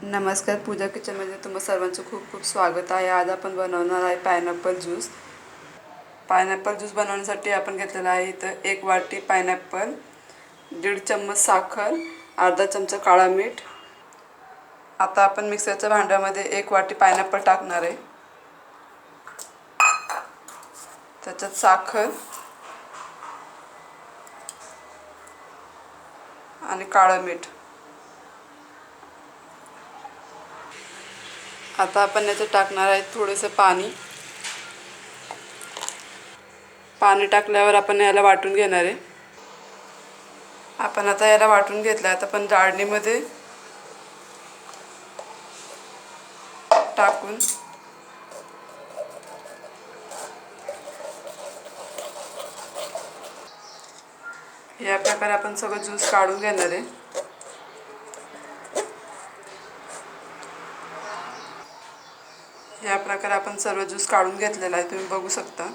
नमस्कार, पूजा किचनमध्ये तुम्हा सर्वांचं खूप खूप स्वागत आहे. आज आपण बनवणार आहे पायनॅपल ज्यूस. पायनॅपल ज्यूस बनवण्यासाठी आपण घेतलेला आहे इथं 1 वाटी पायनॅपल, 1.5 चम्मच साखर, अर्धा चमचा काळा मीठ. आता आपण मिक्सरच्या भांड्यामध्ये 1 वाटी पायनॅपल टाकणार आहे. त्याच्यात साखर आणि काळं मीठ. आता आपण याच्यात टाकणार आहे थोडंसं पाणी. पाणी टाकल्यावर आपण याला वाटून घेणार आहे. आपण आता याला वाटून घेतलं. आता आपण गाळणीमध्ये टाकून या प्रकारे आपण सगळं ज्यूस काढून घेणार आहे. या प्रकारे आपण सर्व ज्यूस काढून घेतलेला आहे, तुम्ही बघू शकता.